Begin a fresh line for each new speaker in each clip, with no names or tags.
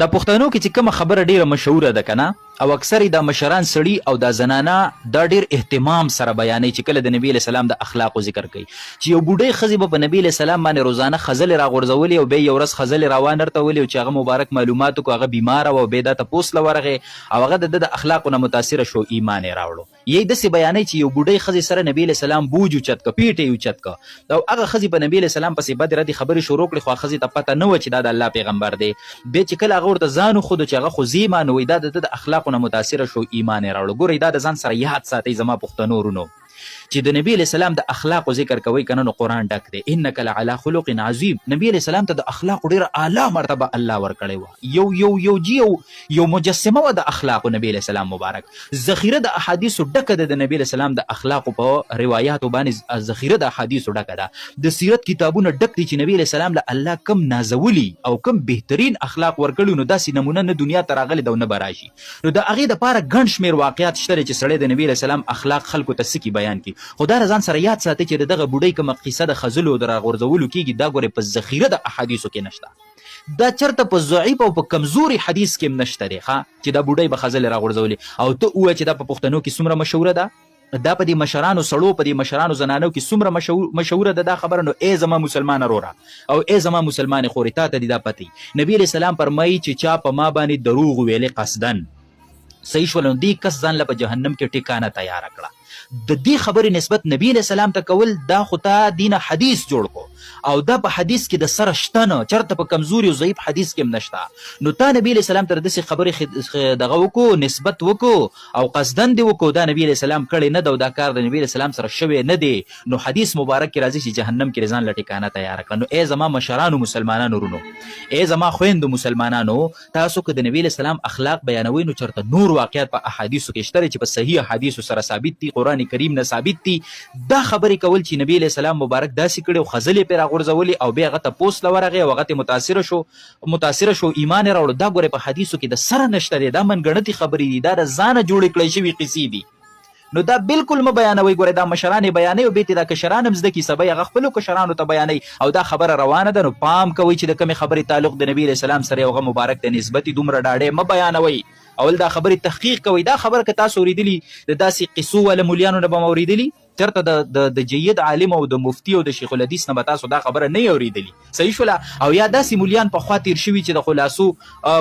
د پښتنو کې چې کومه خبره ډیره مشهوره ده کنه او اکثر د مشران سړي او د زنانه دا ډیر اهتمام سره بیانوي چې کله د نبی علیه السلام د اخلاقو ذکر کوي چې یو بوډۍ ښځې به په نبی علیه السلام باندې روزانه خزلې راغورځولې او بیا یو ورځ خزلې راوانرتولې او چې هغه مبارک معلومات وکړو هغه بیماره وه او بیا دا تپوس له ورغې او هغه د ده د اخلاقو نه متاثره شو ایمان یې راوړو یی داسې بیانوي چې یو بوډۍ ښځې سره نبی علیه السلام بوج اوچت که پیټ یې اوچت که او هغه ښځې په نبی علیه السلام پسې بدې ردې خبرې شروع کړې خو هغه ښځې ته پته نه وه چې دا د الله پیغمبر دی بیا چې کله هغه ورته ځان وښودو چې هغه خو زه ایمانوي دا د ده د اخلاقو نه متاثره شو ایمان یې راوړو ګورئ دا د ځان سره یاد ساتئ زما پښتنو ورونو چې د نبی علیه السلام د اخلاقو ذکر کوئ که نه نو قرآن ډک دی انک لعلی خلق عظیم نبی علیه السلام ته د اخلاقو ډېره اعلی مرتبه الله ورکړې وه یو مجسمه وه د اخلاقو نبی علیه السلام مبارک ذخیره د احادیثو ډکه ده د نبی علیه السلام د اخلاقو په روایاتو باندې ذخیره د احادیثو ډکه ده د سیرت کتابونه ډک دي چې نبی علیه السلام له الله کم نازولي او کم بهترین اخلاق ورکړي نو داسې نمونه نه دنیا ته راغلې ده او نه به راشي نو د هغې دپاره ګڼ شمېر واقعات شته چې سړی د نبی علیه السلام اخلاق خلکو ته څه بیان کړي خو دا ځان سره یاد ساتئ چې د دغه بوډۍ کومه قصه د خزلو د راغورځولو کېږي دا ګورئ په ذخیره د احادیثو کې نشته دا چرته په ضعیف او په کمزوري حدیث کې هم نشته دی چې دا بوډۍ به خزلې راغورځولې او ته ووایه چې دا په پښتنو کې څومره مشهوره ده دا په دې مشرانو سړو په دې مشرانو زنانو کې څومره مشهوره ده دا خبره نو ای زما مسلمانه روره او ای زما مسلمانې خورې تا ته دې دا پتې نبي علیه السلام فرمایي چې چا په ما باندې دروغ ویلې قصدن صحیح شول نو دې کس ځان له په جهنم کې ټیکانه تیاره کړه د دې خبرې نسبت نبی علیه السلام ته کول دا خو تا دینه حدیث جوړ کو او دا په حدیث کې د سره شته نه چېرته په کمزوري او ضعیف حدیث کې هم نشته نو تا نبی علیه السلام ته داسې خبرې دغه وکړو نسبت وکړو او قصدن دې وکړو دا نبی علیه السلام کړی نه ده او دا کار د نبی علیه السلام سره شوی نه دی نو حدیث مبارک کې راځي چې جهنم کې ځان له ټیکانه تیاره کړه نو ای زما مشرانو مسلمانانو ورونو ای زما خویندو مسلمانانو تاسو که د نبی علیه السلام اخلاق بیانوئ نو چېرته نور واقعات په احادیثو کې شته چې په صحیح احادیثو سره ثابت دي قرآن کریم نه ثابت دي دا خبرې کول چې نبی علیه السلام مبارک داسې کړي او خزلې پرې راغورځولې او بیا هغه ته پوس له ورغې او هغه ته متاثره شو ایمان یې راوړو دا ګورې په حدیثو کې د سره نشته دی دا منګڼتې خبرې دي دا د ځانه جوړې کړی شوي قصې دي نو دا بالکل مه بیانوئ ګورئ دا مشران یې بیانوي او بېرته دا کشران هم زده کړي سبا هغه خپلو کشرانو ته بیانوي او دا خبره روانه ده نو پام کوئ چې د کومې خبرې تعلق د نبي علیه السلام سره هغه مبارک ته نسبت دومره ډاډې مه بیانوئ اول دا خبرې تحقیق کوئ دا خبره که تاسو اورېدلي د داسې قصو والا مولیانو نه به م اورېدلي چېرته د جید عالم او د مفتي او د شیخ الحدیث نه به تاسو دا خبره نه اورېدلي صحیح شوله او یا داسې مولیان پخوا تیر شوي چې د خلاصو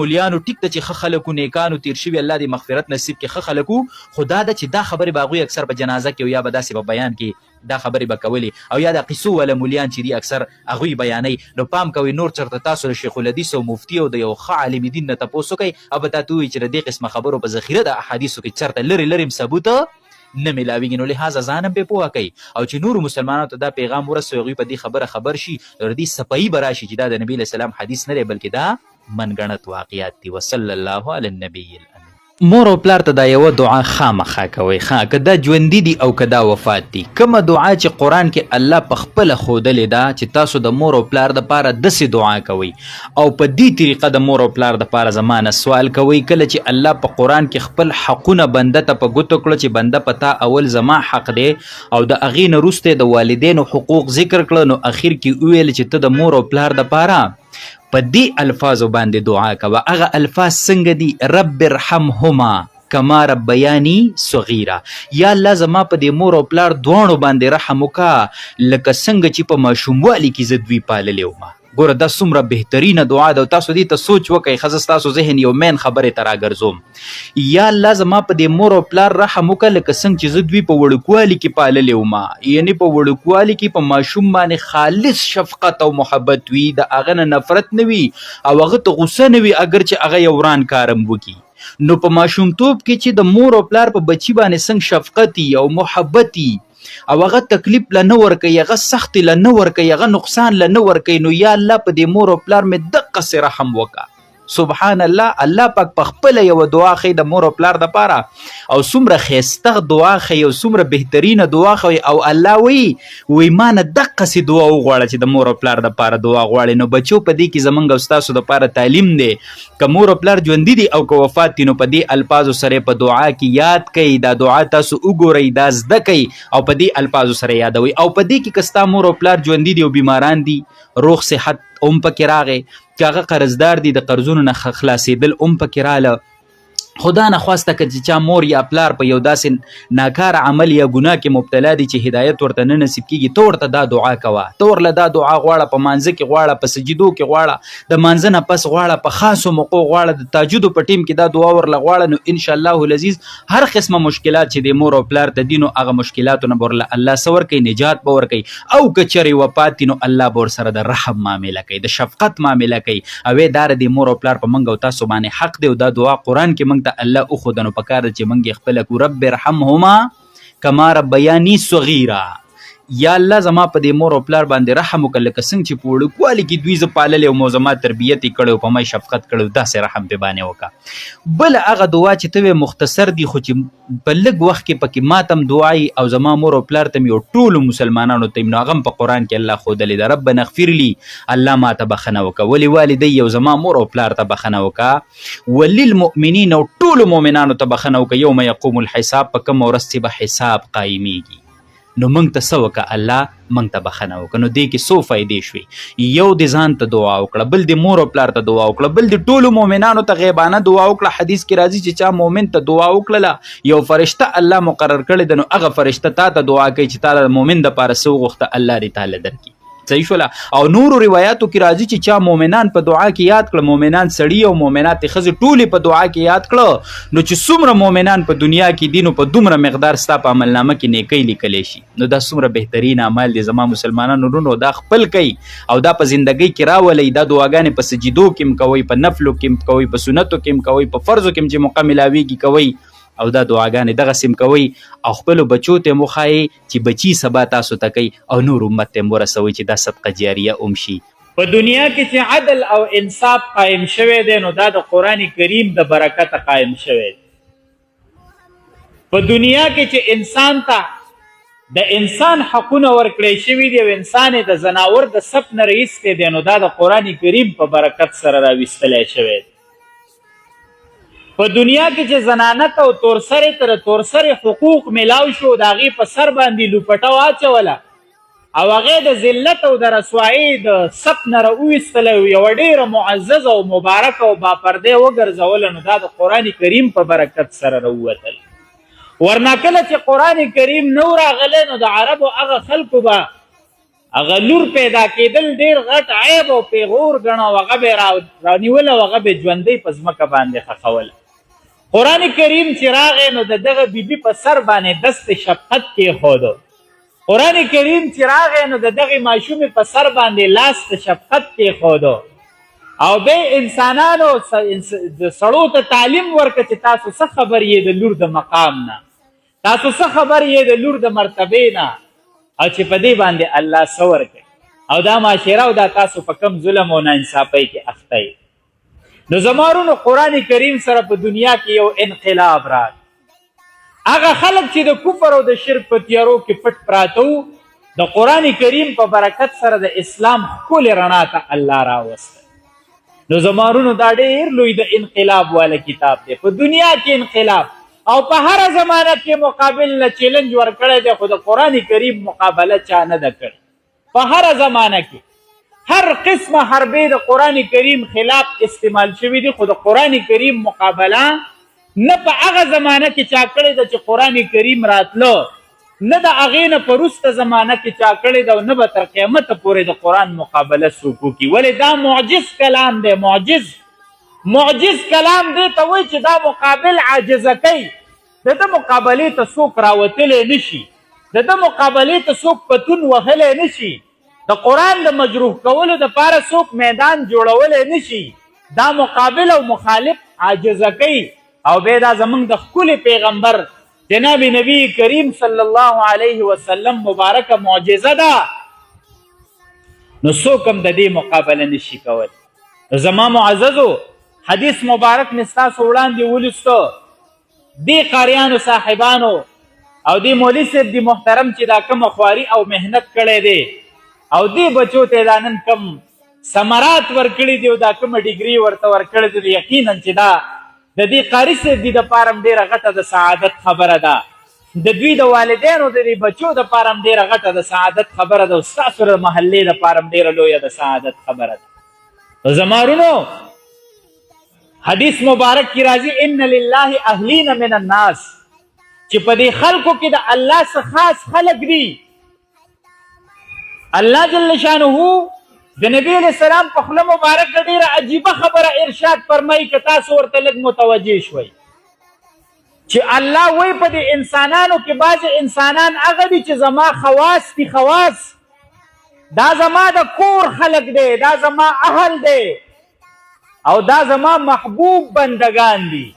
مولیانو ټیک ته چې ښه خلک و نیکانو تیر شوي الله دې مغفرت نصیب کړي ښه خلک و خو دا ده چې دا خبرې به هغوی اکثر په جنازه کې او یا به داسې په بیان کې دا خبرې به کولې او یا د قصو والا مولیان چې دي اکثر هغوی بیانوي نو پام کوئ نور چېرته تاسو د شیخ الحدیث او مفتي او د یو ښه عالم دین نه تپوس وکئ او به تاته ووایي چې د دې قسمه خبرو په ذخیره د احادیثو کې چېرته لرې لرې هم ثبوت نه ملاویږي نو لحاظه ځان هم پرې پوهه کوي او چې نورو مسلمانانو ته دا پیغام ورسوي هغوی په دې خبره خبر شي نو د دې صفایي به راشي چې دا د نبي علیه السلام حدیث نه دی بلکې دا منګڼت واقعات دي وصلی الله علی النبی الامین مور او پلار ته دا یوه دعا خامخا کوئ که دا ژوندي دي او که دا وفات دي کومه دعا چې قرآن کې الله په خپله ښودلې ده چې تاسو د مور او پلار دپاره داسې دعا کوئ او په دې طریقه د مور او پلار دپاره زما نه سوال کوئ کله چې الله په قرآن کې خپل حقونه بنده ته په ګوتو کړه چې بنده په تا اول زما حق دی او د هغې نه وروسته د والدینو حقوق ذکر کړه نو اخر کې وویل چې ته د مور او پلار دپاره په دې الفاظو باندې دعا کوه هغه الفاظ څنګه دي رب ارحمهما کما ربیانی صغیره یا الله زما په دې مور او پلار دواړو باندې رحم وکړه لکه څنګه چې په ماشوموالي کې زه دوی پاللی وم ګوره دا څومره بهترینه دعا ده او تاسو دې ته سوچ وکئ ښه ستاسو ذهن یو مین خبرې ته راګرځوم یا الله زما په دې مور او پلار رحم وکړه لکه څنګه چې زه دوی په وړوکوالي کې پاللی وم یعنې په وړوکوالي کې په ماشوم باندې خالص شفقت او محبت وي د هغه نه نفرت نه وي او هغه ته غوسه نه وي اگر چې هغه یو وران کارم وکړي نو په ماشومتوب کې چې د مور او پلار په بچي باندې څنګه شفقت او محبت او هغه تکلیف له نه ورکوي هغه سختې له نه ورکوي هغه نقصان له نه ورکوي نو یا الله په دې مور او پلار مې دقسې رحم وکړه سبحان الله الله پاک په خپله یوه دعا ښیي د مور او پلار دپاره او څومره ښایسته دعا ښیي او څومره بهترینه دعا ښیي او الله وایي ما نه دقسې دعا وغواړه چې د مور او پلار دپاره دعا غواړې نو بچو په دې کې زموږ او ستاسو دپاره تعلیم دی که مور او پلار ژوندي دي او که وفات دي نو په دې الفاظو سره په دعا کې یاد کوئ دا دعا تاسو وګورئ دا زده کوئ او په دې الفاظو سره یادوئ او په دې کې که ستا مور او پلار ژوندي دي او بیماران دي روغ صحت هم پکې راغی که هغه قرضدار دي د قرضونو نه خلاصېدل هم پکې راله. خدا نه خواسته که چې چا مور یا پلار په یو داسې ناکار عمل یا ګناه کې مبتلا دي چې هدایت ورته نه نصیب کېږي، ته ورته دا دعا کوه، ته ورله دا دعا غواړه، په مانځه کې غواړه، په سجدو کې غواړه، د مانځه نه پس غواړه، په خاصو موقعو غواړه، د تهجدو په ټیم کې دا دعا ورله غواړه، نو انشاءالله العزیز هر قسمه مشکلات چې د مور او پلار ته دي نو هغه مشکلاتو نه به ورله الله څه ورکوي، نجات به ورکوي، او که چرې وفات دي نو الله به ورسره د رحم معامله کوي، د شفقت معامله کوي. او دا د مور او پلار په موږ او تاسو باندې حق دی، او دا دعا قرآن کې موږ ته الله وښوده، نو پکار ده چې موږ یې خپله کړو. رب ارحمهما کما ربیاني صغیرا، یا الله زما په دې مور او پلار باندې رحم وکړه لکه څنګه چې په وړوکوالي کې دوی زه پاللی او مو زما تربیت یې کړی او په ما شفقت کړی، داسې رحم پې باندې وکړه. بله هغه دعا چې ته مختصر دي خو چې په لږ وخت کې پکې ما ته هم دعایي او زما مور او پلار ته مې او ټولو مسلمانانو ته نو هغه هم په قرآن کې الله ښودلی ده. ربنا اغفر لي، الله ما ته بخښنه وکړه، ولې والدی او زما مور او پلار ته بخښنه وکړه، وللمؤمنین او ټولو مؤمنانو ته بخښنه وکړه، یوم یقوم الحساب، په کومه ورځ چې به حساب قایمیږي. نو موږ ته څه وکړه، الله موږ ته بخښنه وکړه. نو دې کې څو فایدې شوې، یو د ځان ته دعا وکړه، بل د مور او پلار ته دعا وکړه، بل د ټولو مؤمنانو ته غیبانه دعا وکړه. حدیث کې راځي چې چا مؤمن ته دعا وکړله یو فرشته الله مقرر کړی ده، نو هغه فرشته تا ته دعا کوي چې تا د مؤمن دپاره څه وغوښته الله دې تعالی درکړي. صحیح شوله. او نورو روایاتو کې راځي چې چا مؤمنان په دعا کې یاد کړه، مؤمنان سړي او مؤمنات ښځې ټولې په دعا کې یاد کړه، نو چې څومره مؤمنان په دنیا کې دي نو په دومره مقدار ستا په عملنامه کې نیکۍ لیکلی شي. نو دا څومره بهترین اعمال دي زما مسلمانانو ورونو، دا خپل کوي او دا په زندګۍ کې راولئ. دا دعاګانې په سجدو کې هم کوئ، په نفلو کې هم کوئ، په سنتو کې هم کوئ، په فرضو کې هم چې موقع ملاویږي کوئ، او دا دعاګانې دغسې هم کوئ او خپلو بچو ته هم وښایئ چې بچي سبا تاسو ته کوي، او نور امت ته هم ورسوئ چې دا صدقه جاریه هم شي.
په دنیا کې چې عدل او انصاف قائم شوی دی نو دا د قرآن کریم د برکته قائم شوی دی. په دنیا کې چې انسان ته د انسان حقونه ورکړی شوي دي او انسان د زناور د صف نه رایستی دی نو دا د قرآن کریم په برکت سره راویستلی شوی دی. په دنیا کې چې زنانت او تورسرې تر تورسرې حقوق ملاو شو د هغې په سر باندې لوپټه واچوله او هغې د ذلت او د رسوایۍ د صف نه راویستله او یوه ډېره معززه او مبارکه او باپردې وګرځوله نو دا د قرآن کریم په برکت سره راووتل. ورنه کله چې قرآن کریم نه راغلی نو د عربو هغه خلکو به هغه لور پیدا کېدل ډېر غټ عیب او پیغور ګڼه او هغه به یې رانیوله او هغه به یې ژوندۍ په ځمکه باندې ښخوله. قرآن کریم چې راغی نو د دغه بیبي په سر باندې دست شفقت کېښودو. قرآن کریم چې راغی نو د دغې ماشومې په سر باندې لاس د شفقت کېښودو او بیا انسانانو د سړو ته تعلیم ورکړه چې تاسو څه خبر یې د لور د مقام نه، تاسو څه خبر یې د لور د مرتبې نه، او چې په دې باندې الله څه ورکوي او دا معاشره او دا تاسو په کم ظلم او ناانصافۍ کې اخته یې. نو زمارونو قرآن کریم سره په دنیا کې یو انقلاب راغی. هغه خلک چې د کفر او د شرک په تیارو کې پټ پراته وو د قرآن کریم په برکت سره د اسلام ښکلې رڼا ته الله راوسته. نو زمارونو دا ډېر لوی د انقلاب والا کتاب دی. په دنیا کې انقلاب او په هره زمانه کې مقابل نه چیلنج ورکړی دی خو د قرآن کریم مقابله چا نه ده کړې. په هره زمانه کې هر قسمه حربې د قرآن کریم خلاف استعمال شوي دي خو د قرآن کریم مقابله نه په هغه زمانه کې چا کړې ده چې قرآن کریم راتلو، نه د هغې نه په وروسته زمانه کې چا کړې ده او نه به تر قیامته پورې د قرآن مقابله څوک وکړي. ولې دا معجز کلام دی، معجز کلام دی ته وایي چې دا مقابل عاجزه کوي، د ده مقابلې ته څوک راوتلی نه شي، د ده مقابلې ته څوک پتون وهلی نه شي، د قرآن د مجروح کولو دپاره څوک میدان جوړولی نه شي. دا مقابل او مخالف عاجزه کوي او بیا دا زموږ د ښکلي پیغمبر جناب نبی کریم صلی الله علیه وسلم مبارکه معجزه ده، نو څوک هم د دې مقابله نشي کولی. زما معززو حدیث مبارک مې ستاسو وړاندې ولوستو، دې قاریانو صاحبانو او دې مولوي صاحب دې محترم چې دا کومه خواري او محنت کړی دی او دې بچو ته دا نن کم ثمرات ورکړي دي او دا کومه ډیګري ورته ورکړې دي، یقینا چې دا د دې قاري صاحب دې دپاره هم ډېره غټه د سعادت خبره ده، د دوی د والدینو د دې بچو دپاره هم ډېره غټه د سعادت خبره ده او ستاسو د محلې دپاره هم ډېره لویه د سعادت خبره ده. زمارونو حدیث مبارک کی راځي ان لله اهلین من الناس چې په دې خلکو کې د الله څخه خاص خلق دي. الله جل شانه د نبی علیہ السلام په خوله مبارک ډیره عجیبه خبره ارشاد فرمایي که تاسو ورته لږ متوجه شوئ چې الله وایي په دې انسانانو کې بعضې انسانان هغه دي چې زما خواص دي. خواص دا زما د کور خلق دی، دا زما اهل دی او دا زما محبوب بندگان دي.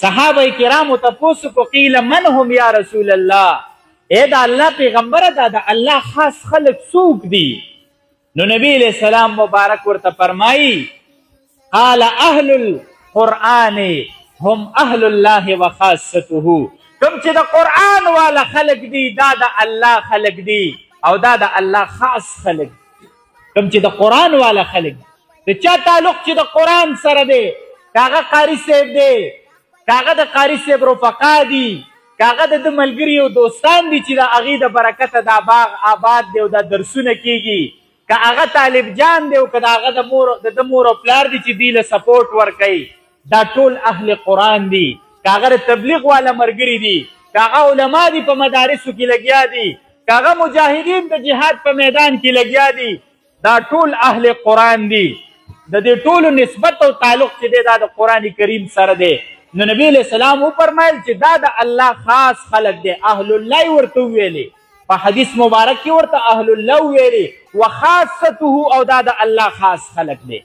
صحابه کرامو تپوسو کو قیل من هم یا رسول الله، اے دا الله پیغمبره دا د الله خاص خلق څوک دي؟ نو نبی علیہ السلام مبارک ورته فرمایي قال اهل القرآن هم اهل الله وخاصته. کوم چې د قرآن والا خلق دي دا د الله خلق دي او دا د الله خاص خلق دي. کوم چې د قرآن والا خلق دي، د چا تعلق چې د قرآن سره دی، کاغه قاری صاحب دی، کاغه د قاری صاحب رفقا دي، کاغه د ملګري او دوستان دي چې د هغې د برکته دا باغ آباد دی او دا درسونه کیږي، که هغه طالب جان دی او که د هغه د مور او پلار دي چې دوی له سپورټ ورکوي، دا ټول اهل قرآن دي. که هغه د تبلیغ والا ملګري دي، که هغه علما دي په مدارسو کې لګیا دي، که هغه مجاهدین د جهاد په میدان کې لګیا دي، دا ټول اهل قرآن دي. د دې ټولو نسبت او تعلق چې دی دا د قرآن کریم سره دی. نو نبی علیہ السلام وفرمایل چې دا د الله خاص خلق دی. اهل الله ورته ویلي په حدیث مبارک کې ورته اهل الله ویلي وخاصته او دا د الله خاص خلق دی.